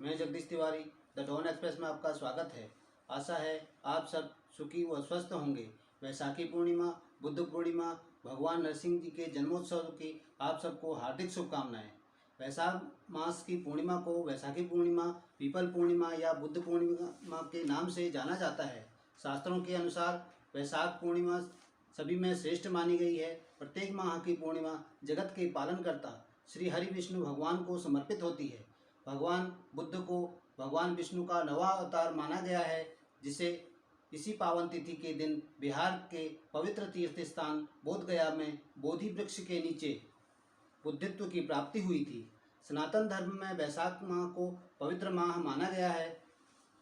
मैं Jagdish Tiwari the Dawn Express में आपका स्वागत है। आशा है आप सब सुखी व स्वस्थ होंगे। वैसाखी पूर्णिमा, बुद्ध पूर्णिमा, भगवान नरसिंह जी के जन्मोत्सव की आप सबको हार्दिक शुभकामनाएं। वैशाख मास की पूर्णिमा को वैसाखी पूर्णिमा, पीपल पूर्णिमा या बुद्ध पूर्णिमा के नाम से जाना जाता है। शास्त्रों के अनुसार वैशाख पूर्णिमा सभी में श्रेष्ठ मानी गई है। प्रत्येक माह की पूर्णिमा जगत के पालनकर्ता श्री हरि विष्णु भगवान को समर्पित होती है। भगवान बुद्ध को भगवान विष्णु का नवा अवतार माना गया है, जिसे इसी पावन तिथि के दिन बिहार के पवित्र तीर्थ स्थान बोधगया में बोधि वृक्ष के नीचे बुद्धित्व की प्राप्ति हुई थी। सनातन धर्म में वैशाख माह को पवित्र माह माना गया है।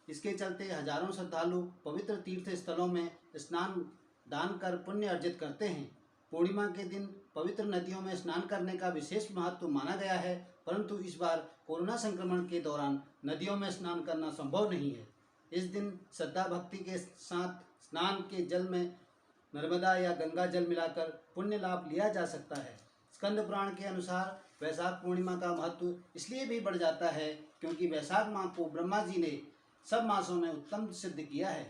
इसके चलते हजारों श्रद्धालु पवित्र तीर्थ स्थलों में स्नान दान कर पुण्य अर्जित करते हैं। पूर्णिमा के दिन पवित्र नदियों में स्नान करने का विशेष महत्व माना गया है, परंतु इस बार कोरोना संक्रमण के दौरान नदियों में स्नान करना संभव नहीं है। इस दिन श्रद्धा भक्ति के साथ स्नान के जल में नर्मदा या गंगा जल मिलाकर पुण्य लाभ लिया जा सकता है। स्कंद पुराण के अनुसार वैशाख पूर्णिमा का महत्व इसलिए भी बढ़ जाता है क्योंकि वैशाख माह को ब्रह्मा जी ने सब मासों में उत्तम सिद्ध किया है,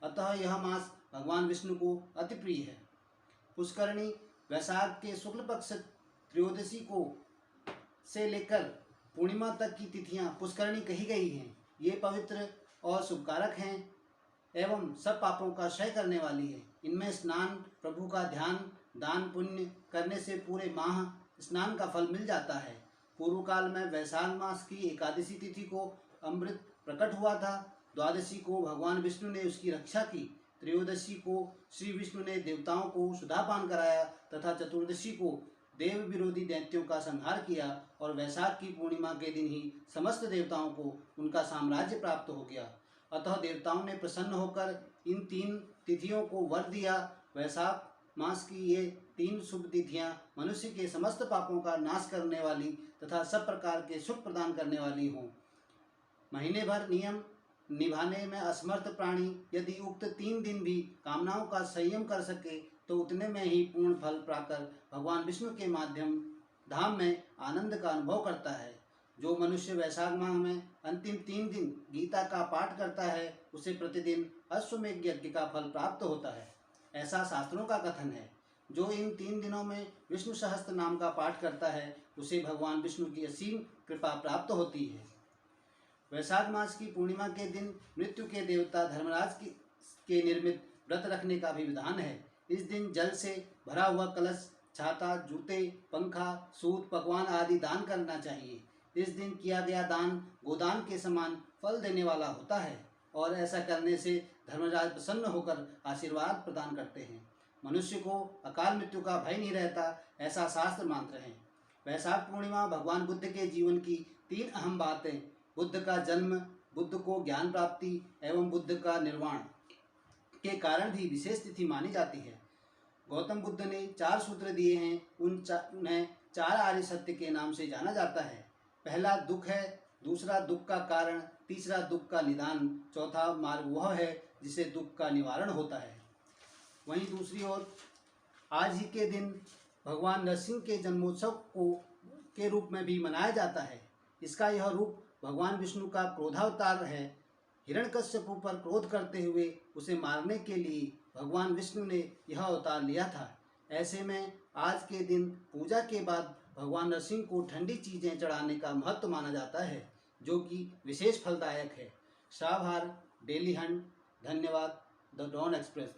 अतः यह मास भगवान विष्णु को अति प्रिय है। पुष्करणी वैशाख के शुक्ल पक्ष त्रयोदशी को से लेकर पूर्णिमा तक की तिथियां पुष्करणी कही गई हैं। ये पवित्र और शुभकारक हैं एवं सब पापों का क्षय करने वाली है। इनमें स्नान, प्रभु का ध्यान, दान पुण्य करने से पूरे माह स्नान का फल मिल जाता है। पूर्व काल में वैशाख मास की एकादशी तिथि को अमृत प्रकट हुआ था। द्वादशी को भगवान विष्णु ने उसकी रक्षा की। त्रयोदशी को श्री विष्णु ने देवताओं को सुधापान कराया तथा चतुर्दशी को देव विरोधी दैत्यों का संहार किया और वैशाख की पूर्णिमा के दिन ही समस्त देवताओं को उनका साम्राज्य प्राप्त हो गया। अतः देवताओं ने प्रसन्न होकर इन 3 तिथियों को वर दिया। वैशाख मास की ये 3 शुभ तिथियां मनुष्य के समस्त पापों का नाश करने वाली तथा सब प्रकार के सुख प्रदान करने वाली हों। महीने भर नियम निभाने में असमर्थ प्राणी यदि उक्त 3 दिन भी कामनाओं का संयम कर सके तो उतने में ही पूर्ण फल पाकर भगवान विष्णु के माध्यम धाम में आनंद का अनुभव करता है। जो मनुष्य वैशाख माह में अंतिम 3 दिन गीता का पाठ करता है उसे प्रतिदिन अश्वमेध यज्ञ का फल प्राप्त होता है, ऐसा शास्त्रों का कथन है। जो इन 3 दिनों में विष्णु सहस्त्र नाम का पाठ करता है उसे भगवान विष्णु की असीम कृपा प्राप्त होती है। वैशाख मास की पूर्णिमा के दिन मृत्यु के देवता धर्मराज के निर्मित व्रत रखने का भी विधान है। इस दिन जल से भरा हुआ कलश, छाता, जूते, पंखा, सूत, पकवान आदि दान करना चाहिए। इस दिन किया गया दान गोदान के समान फल देने वाला होता है और ऐसा करने से धर्मराज प्रसन्न होकर आशीर्वाद प्रदान करते हैं। मनुष्य को अकाल मृत्यु का भय नहीं रहता, ऐसा शास्त्र मानते हैं। वैशाख पूर्णिमा भगवान बुद्ध के जीवन की 3 अहम बातें, बुद्ध का जन्म, बुद्ध को ज्ञान प्राप्ति एवं बुद्ध का निर्वाण के कारण भी विशेष तिथि मानी जाती है। गौतम बुद्ध ने 4 सूत्र दिए हैं। उन्हें 4 आर्य सत्य के नाम से जाना जाता है। पहला दुख है, दूसरा दुख का कारण, तीसरा दुख का निदान, चौथा मार्ग वह है जिसे दुख का निवारण होता है। वहीं दूसरी ओर आज ही के दिन भगवान नरसिंह के जन्मोत्सव को के रूप में भी मनाया जाता है। इसका यह रूप भगवान विष्णु का क्रोधावतार है। हिरण्यकश्यप पर क्रोध करते हुए उसे मारने के लिए भगवान विष्णु ने यह अवतार लिया था। ऐसे में आज के दिन पूजा के बाद भगवान नरसिंह को ठंडी चीज़ें चढ़ाने का महत्व माना जाता है, जो कि विशेष फलदायक है। शाभार डेली हंट। धन्यवाद। The Dawn express.